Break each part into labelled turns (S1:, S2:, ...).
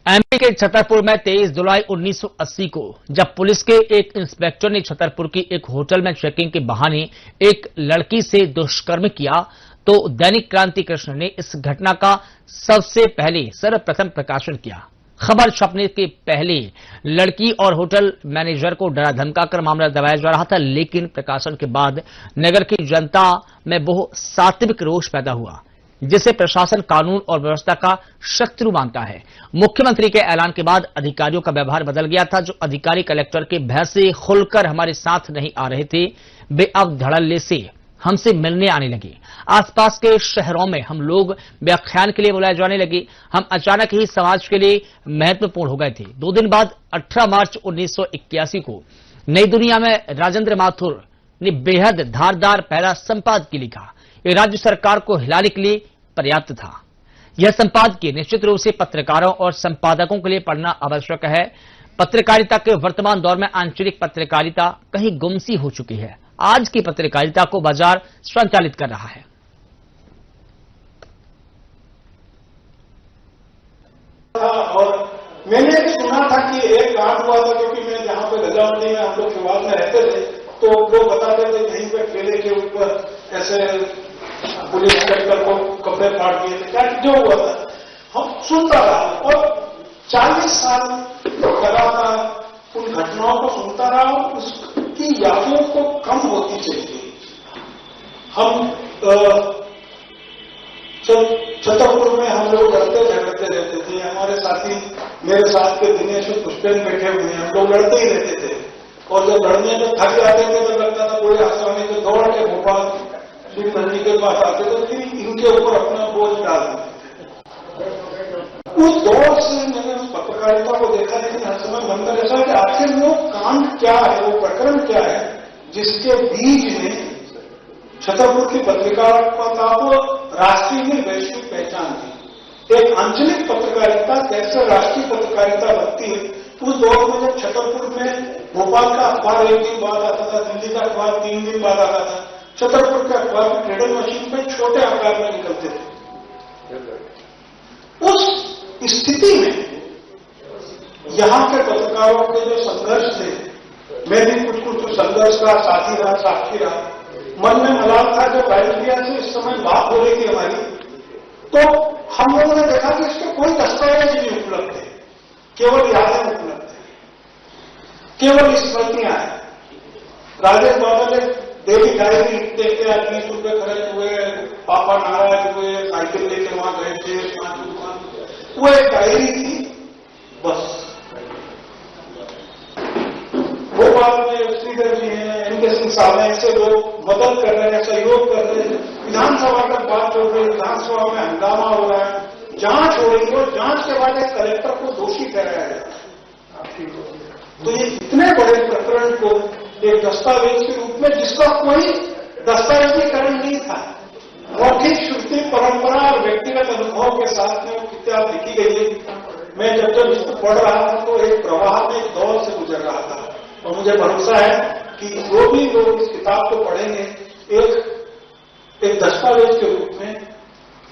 S1: MP के छतरपुर में 23 जुलाई 1980 को जब पुलिस के एक इंस्पेक्टर ने छतरपुर की एक होटल में चेकिंग के बहाने एक लड़की से दुष्कर्म किया तो दैनिक क्रांति कृष्ण ने इस घटना का सबसे पहले सर्वप्रथम प्रकाशन किया। खबर छपने के पहले लड़की और होटल मैनेजर को डरा धमकाकर मामला दबाया जा रहा था, लेकिन प्रकाशन के बाद नगर की जनता में बहुत सात्विक रोष पैदा हुआ, जिसे प्रशासन कानून और व्यवस्था का शत्रु मानता है। मुख्यमंत्री के ऐलान के बाद अधिकारियों का व्यवहार बदल गया था। जो अधिकारी कलेक्टर के भय से खुलकर हमारे साथ नहीं आ रहे थे, वे अब धड़ल्ले से हमसे मिलने आने लगे। आसपास के शहरों में हम लोग व्याख्यान के लिए बुलाए जाने लगे। हम अचानक ही समाज के लिए महत्वपूर्ण हो गए थे। 2 दिन बाद 18 मार्च 1981 को नई दुनिया में राजेंद्र माथुर ने बेहद धारदार पहला संपादकीय लिखा। ये राज्य सरकार को हिलाने के लिए पर्याप्त था। यह संपादकीय निश्चित रूप से पत्रकारों और संपादकों के लिए पढ़ना आवश्यक है। पत्रकारिता के वर्तमान दौर में आंचलिक पत्रकारिता कहीं गुमसी हो चुकी है। आज की पत्रकारिता को बाजार संचालित कर रहा है।
S2: और मैंने सुना था कि एक कांड हुआ था, क्योंकि मैं जहां पे गजावंडी में हम लोग शुरुआत में रहते थे तो लोग बताते थे कहीं पे ठेले के ऊपर ऐसे पुलिस इंस्पेक्टर को कपड़े फाड़ दिए थे, क्या जो हुआ था हम सुनता रहा और 40 साल लगातार उन घटनाओं को सुनता रहा और उसकी यादों को कम होती चली गई। हम छतरपुर में हम लोग लड़ते झगड़ते रहते थे। हमारे साथी मेरे साथ के दिनेश और पुष्पेन बैठे हुए हैं, हम लोग लड़ते ही रहते थे। और जब लड़ने में थक जाते थे तो लगता था कोई आसानी से दौड़ के भोपाल शिव नदी के पास आते थे, फिर इनके ऊपर अपना बोझ डाल देते थे। उस दौर से मैंने उस पत्रकारिता को देखा, लेकिन हर समय मन में ऐसा कि आखिर वो कांड क्या है, वो प्रकरण क्या है जिसके बीच में छतरपुर की पत्रकारिता को राष्ट्रीय में वैश्विक पहचान दी। एक आंचलिक पत्रकारिता कैसे राष्ट्रीय पत्रकारिता बनती है। उस दौर में जब छतरपुर में भोपाल का अखबार 1 दिन बाद आता था, दिल्ली का अखबार 3 दिन बाद आता था, छतरपुर के अखबार ट्रेडर मशीन में छोटे आकार में निकलते थे। उस स्थिति में यहां के पत्रकारों के जो संघर्ष थे, मैं भी कुछ संघर्ष का साथी रहा, साक्षी रहा। मन में मलाल था। जब इंडिया से इस समय बात हो रही थी हमारी, तो हम लोगों ने देखा कि इसके कोई दस्तावेज नहीं उपलब्ध थे, केवल यादें उपलब्ध थे, केवल स्मृतियां हैं। राजेश बाबा ने डेली डायरी लिखते थे, 20 रुपए खर्च हुए, पापा नाराज हुए, साइकिल लेके वहां गए थे, वो एक डायरी थी बस। भोपाल में श्रीधर जी हैं, इनके सिंह साहब हैं, ऐसे लोग मदद कर रहे हैं, सहयोग कर रहे हैं। विधानसभा तक बात चल रही है, विधानसभा में हंगामा हो रहा है, जांच हो रही है और जांच के बाद एक कलेक्टर को दोषी ठहराया गया। तो ये इतने बड़े प्रकरण को एक दस्तावेज के रूप में, जिसका कोई दस्तावेजीकरण नहीं था, मौखिक श्रुति परंपरा और व्यक्तिगत अनुभव के साथ में किताब लिखी गई है। मैं जब इसको पढ़ रहा था तो एक प्रवाह में एक दौर से गुजर रहा था और मुझे भरोसा है कि जो भी लोग इस किताब को पढ़ेंगे एक दस्तावेज के रूप में,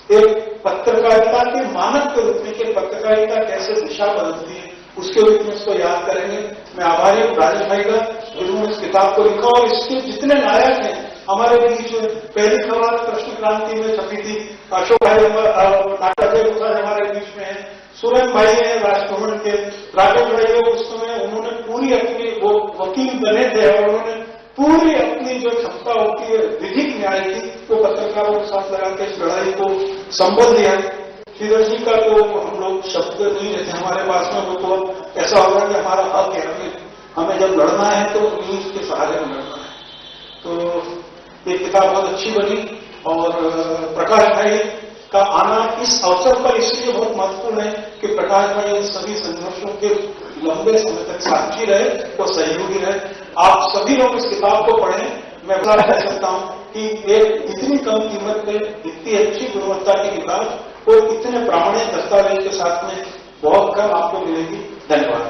S2: एक पत्रकारिता के मानक के रूप में कि पत्रकारिता कैसे दिशा बदलती है, उसके रूप में इसको याद करेंगे। मैं आभारी हूं राजेश भाई का, जिन्होंने इस किताब को लिखा और इसके जितने नायक हैं हमारे बीच। पहली खबर कृष्ण क्रांति में छपी थी, अशोक भाई हमारे बीच में है, सुरेन भाई हैं राजभवन के, राजेश भाई है उस समय उन्होंने पूरी अपनी, वो वकील बने थे और उन्होंने पूरी अपनी जो क्षमता होती है विधिक न्याय की, वो पत्रकारों के साथ लगा के इस लड़ाई को संबल दिया। श्रीधर जी का तो हम लोग शब्द नहीं रहते हमारे पास में, वो तो ऐसा होगा कि हमारा हक है, हमें जब लड़ना है तो न्यूज के सहारे में लड़ना है। तो ये किताब बहुत अच्छी बनी और प्रकाश भाई का आना इस अवसर पर इसलिए बहुत महत्वपूर्ण है कि प्रकाश भाई इन सभी संघर्षों के लंबे समय तक साक्षी रहे और सहयोगी रहे। आप सभी लोग इस किताब को पढ़ें। मैं बता कह सकता हूं कि एक इतनी कम कीमत में इतनी अच्छी गुणवत्ता की किताब और इतने प्रामाणिक दस्तावेज के साथ में बहुत कम आपको मिलेगी। धन्यवाद।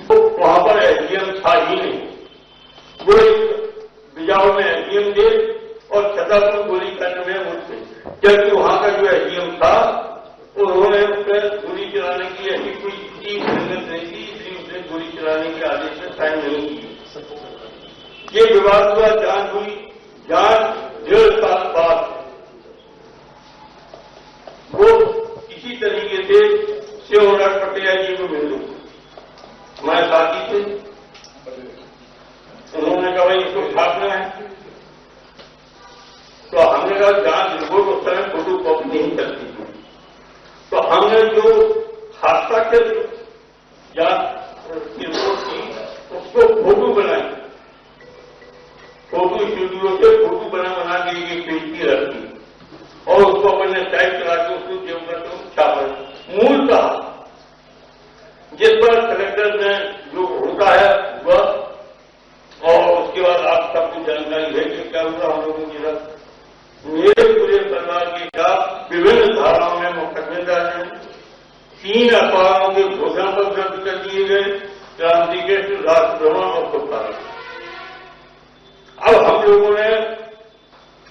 S3: तो वहां पर एसडीएम था ही नहीं, वो बिजाऊ में एसडीएम थे और छतरपुर गोली करने में वो थे, जबकि वहां का जो एसडीएम था उन्होंने उस पर गोली चलाने की ऐसी कोई चीज जरूरत नहीं थी, इसलिए उसने गोली चलाने के आदेश में साइन नहीं किए। ये विवाद हुआ, जांच हुई, जांच 1.5 साल बाद वो इसी तरीके से शिवराज पटेल जी को मिल लो, हमारे साथी थे। उन्होंने कहा भाई इसको छापना है, तो हमने कहा जांच रिपोर्ट उस समय फोटो कॉपी नहीं करती थी, तो हमने जो हस्ताक्षर या रिपोर्ट की उसको फोटो बनाई, फोटो स्टूडियो से फोटो बना के एक पेज की रखी और उसको अपने टाइप करा के उसको जेब में छापा। मूलतः जिस पर कलेक्टर ने जो होता है वह, और उसके बाद आप सबको जानकारी है कि क्या हुआ हम लोगों के साथ। मेरे पूरे परिवार के खिलाफ विभिन्न धाराओं में मुकदमे दर्ज हैं, 3 अखबारों के घोषणा पत्र रद्द कर दिए गए, क्रांति के राष्ट्रभ्रमण और प्रसारण। अब हम लोगों ने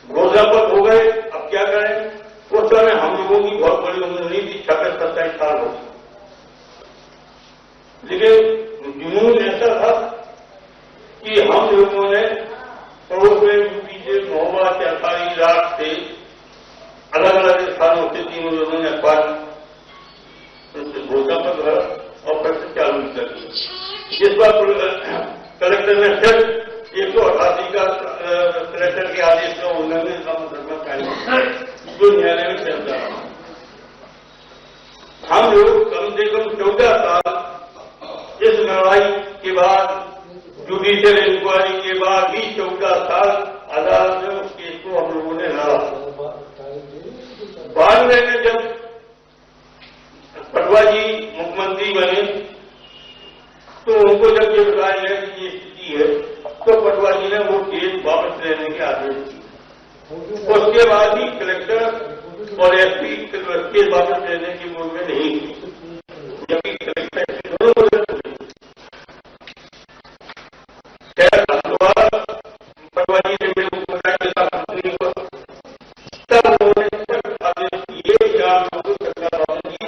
S3: घोषणा पत्र हो गए, अब क्या करें। उस समय हम लोगों की बहुत बड़ी उम्र नहीं थी, 26-27 साल हो, लेकिन जुनून ऐसा था कि हम लोगों ने पड़ोस में यूपी से महोबा, चरखारी, इलाक से अलग अलग स्थानों से 3 लोगों ने अखबार घोषणा पत्र और प्रश्न चालू कर दिया, जिस पर कलेक्टर ने फिर 188 का कलेक्टर के आदेश का उल्लंघन का मुकदमा कायम जो न्यायालय में चल रहा है। हम लोग कम से कम 14 साल इस लड़ाई के बाद, जुडिशियल इंक्वायरी के बाद भी 14 साल अदालत में उस केस को हम लोगों ने लड़ा। बाद में जब पटवा जी मुख्यमंत्री बने तो उनको जब ये बताया गया कि ये स्थिति है, तो पटवा जी ने वो केस वापस लेने के आदेश दिए। उसके बाद ही कलेक्टर और एसपी केस वापस लेने की मूड में नहीं थी, जबकि कलेक्टर दोनों पटवा जी ने मेरे को बताया तब उन्होंने आदेश दिए कि आप लोगों को सरकार वापस की,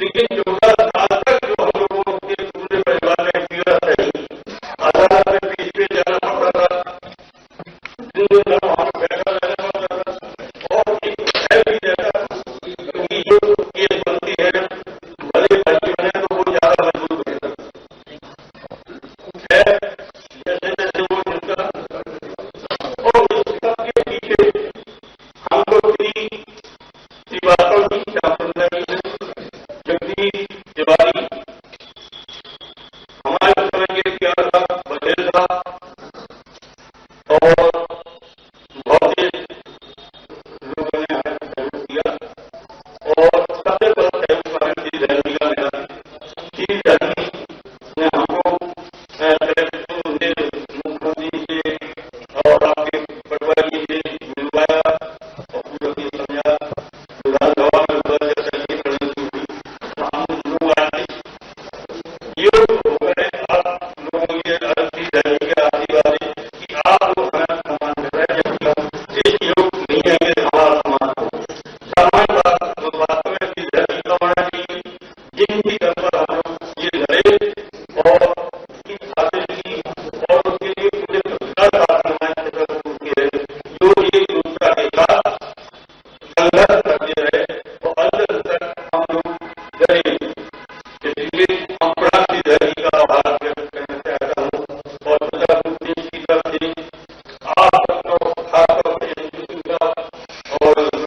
S3: लेकिन 14 साल तक जो हम लोगों के पूरे परिवार में पीड़ा सही, अदालत में पीछ पे जाना पड़ता था, दिन वहां बैठा रहना पड़ता था, और एक है भी रहता क्योंकि जो केस बनती है भले भाई बने तो वो ज्यादा मजबूत रहता है, जैसे जैसे वो उनका। और इस सबके पीछे हमको श्रीवास्तव जी, श्यामचंद्र जी, जगदीश तिवारी, हमारे समय के प्यार था बघेल था, और बहुत से लोगों ने हमें सहयोग किया, और सबसे बड़ा सहयोग हमें श्री धरनी का मिला। श्री धरनी ने हमको मुख्यमंत्री से और आपके पटवा जी से मिलवाया और पूरा ये समझा। विधानसभा में हुआ जैसा कि प्रगति हुई तो हम लोग आए योग हो गए। आप लोगों के श्री धरनी के आशीर्वाद कि आप लोग हमारा सम्मान कर रहे हैं, जबकि इस योग नहीं है कि हमारा सम्मान हो। सम्मान वास्तव में श्री धरनी का होना चाहिए, जिनकी तरफ पर हम लोग ये लड़े और इस हासिल की, और उसके लिए पूरे सरकार का हमारे जो एक दूसरा के साथ संघर्ष करते रहे और अंदर तक हम लोग डरे। इसलिए हम प्रांत धरनी का आभार व्यक्त करना चाहता हूँ, और प्रजातंत्र देश की तरफ से आप सबको खासतौर से का और का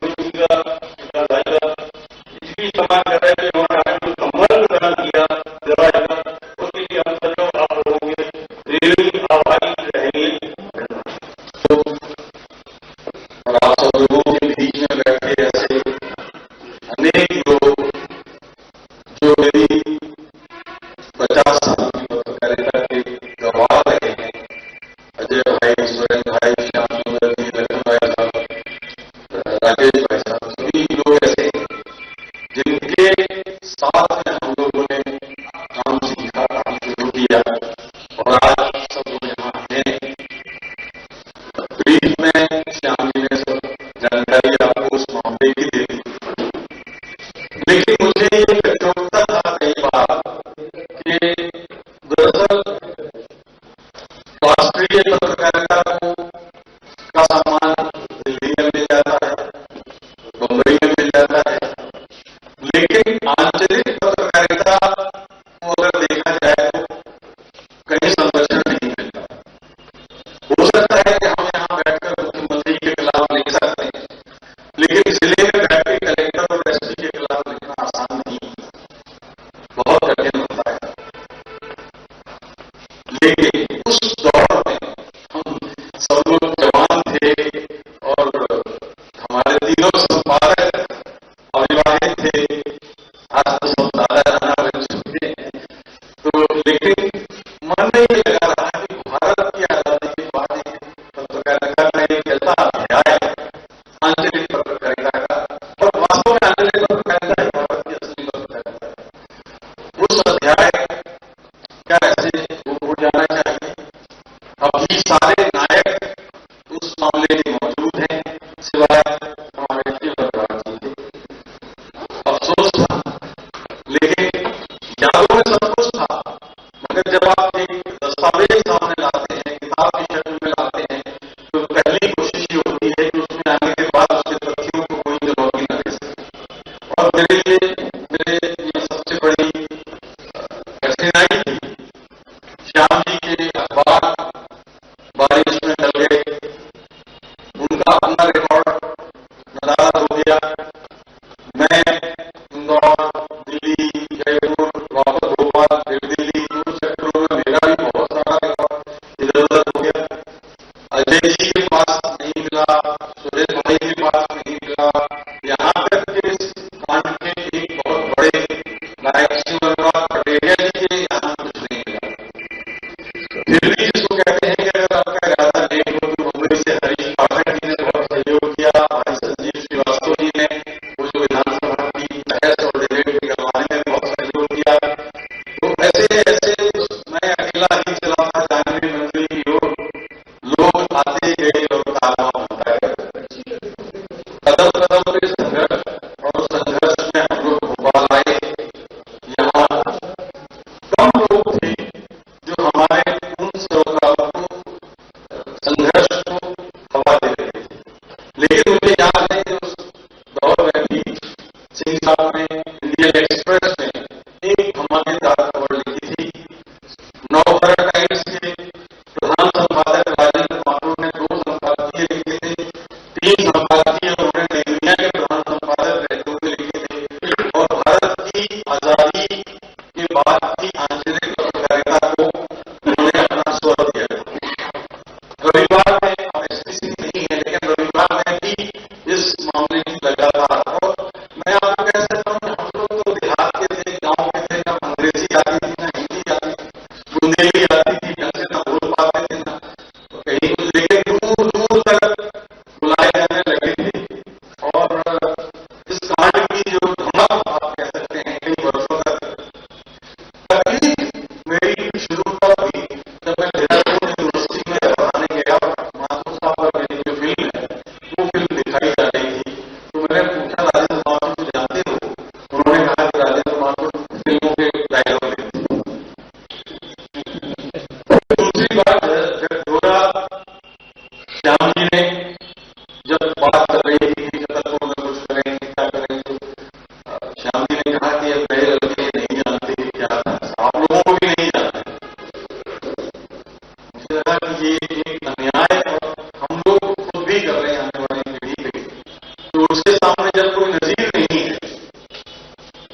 S3: इसलिए समाज कर रहे हैं हमारा जो संबंध प्रदान किया लड़ाई का, उसके लिए हम सब आप लोगों के ऋणी आभारी रहेंगे।
S4: और आप सब लोगों के बीच में बैठे ऐसे अनेक लोग जो मेरी 50 साल की पत्रकारिता के गवाह रहे हैं, अजय भाई, सुरेन भाई, श्याम सुंदर जी, लखन भाई साहब, राकेश भाई साहब, सभी लोग ऐसे जिनके लायक श्री अनुराग पटेरिया जी के यहाँ कुछ नहीं मिला। फिर भी जिसको कहते हैं कि अगर आपका इरादा नेक हो तो मुंबई से हरीश पाठक जी ने बहुत सहयोग किया, भाई संजीव श्रीवास्तव जी ने वो जो विधानसभा की बहस और डिबेट करवाने में बहुत सहयोग किया। तो ऐसे ऐसे मैं अकेला नहीं चला था जानवी मंदिर की ओर, लोग आते गए और कारवा होता गया। कदम कदम पे संघर्ष, और उस संघर्ष में हम लोग भोपाल आए। यहाँ कम लोग थे जो हमारे उन सरोकारों को, संघर्ष को हवा दे रहे थे, लेकिन मुझे याद है कि उस दौर में भी सिंह साहब ने इंडियन एक्सप्रेस में एक धमाकेदार खबर लिखी थी। नवभारत टाइम्स के प्रधान संपादक राजेंद्र माथुर ने 2 संपादकीय लिखे थे, 3 संपादकीय उन्होंने नई दुनिया के प्रधान संपादक रहते हुए लिखे थे, और भारत की आजादी के बाद की आंचलिक पत्रकारिता को उन्होंने अपना स्वर दिया। रविवार में एसपीसी नहीं है, लेकिन रविवार में भी इस मामले की लगातार, और मैं आपको कह सकता हूँ हम लोग तो देहात के थे, गाँव के थे, ना अंग्रेजी आती थी ना हिंदी आती थी, बुंदेली आती थी, ढंग से ना बोल पाते थे ना, तो कहीं कुछ, लेकिन दूर दूर तक बुलाए जाने लगे थे। और इस कांड की जो धमक आप कह सकते हैं कई वर्षों तक, तकलीफ मेरी शुरू तब हुई जब मैं देहरादून यूनिवर्सिटी में पढ़ाने गया। माथुर साहब पर मेरी जो फिल्म है वो फिल्म दिखाई जा रही थी, तो मैंने पूछा राजेंद्र माथुर को जानते हो? उन्होंने कहा कि राजेंद्र माथुर फिल्मों के डायलॉग देते हैं। दूसरी बात, जब गोरा श्याम जी ने जब बात कर रही थी कि जबलपुर में कुछ करेंगे क्या करेंगे, श्याम जी ने कहा कि अब नए लड़के नहीं जानते कि क्या था, आप लोगों को भी नहीं जानते। मुझे लगा कि ये एक अन्याय हम लोग खुद भी कर रहे हैं आने वाली पीढ़ी पे, तो उसके सामने जब कोई नजीर नहीं है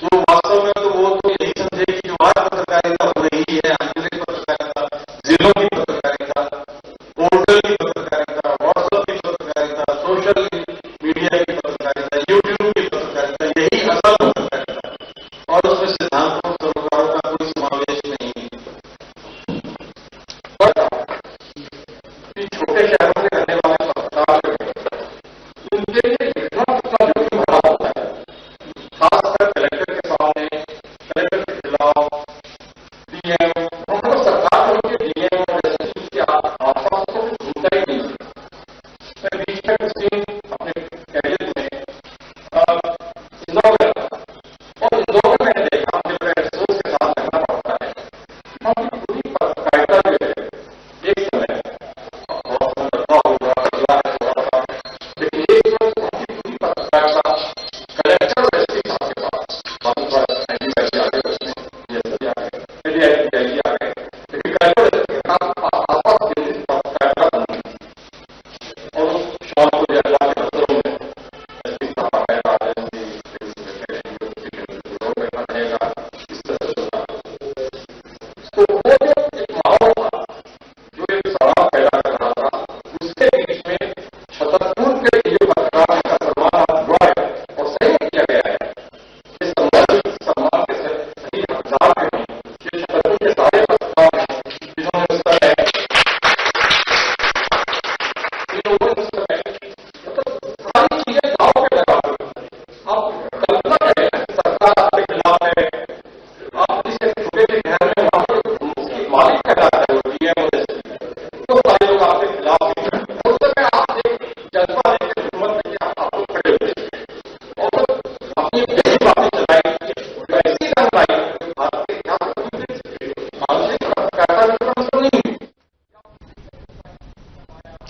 S4: तो वास्तव में तो वो तो यही समझे कि जो आज पत्रकारिता हो रही है, आंचलिक पत्रकारिता, जिलों की पत्रकारिता, पोर्टल की पत्रकारिता, व्हाट्सएप की पत्रकारिता, सोशल मीडिया की पत्रकारिता, यूट्यूब की पत्रकारिता, यही असल पत्रकारिता है, और उसमें सिद्धांतों सरोकारों का कोई समावेश नहीं है। छोटे शहरों में रहने वाले पत्रकार उनके लिए लिखना कितना जोखिम भरा होता है, खासकर कलेक्टर के सामने, कलेक्टर के खिलाफ, डीएम, मतलब सरकार में उनके डीएम और एसएसपी के आसपास तो कुछ होता ही नहीं। मैं बीच में कुछ दिन अपने कैरियर में इंदौर में रहा, और इंदौर में मैंने देखा, मुझे बड़े अफसोस के साथ कहना पड़ता है, वहां की पूरी पत्रकारिता जो है एक समय बहुत बदलाव होगा, बदलाव हो रहा था, लेकिन एक समय वहां की पूरी पत्रकारिता कलेक्टर और एसपी साहब के पास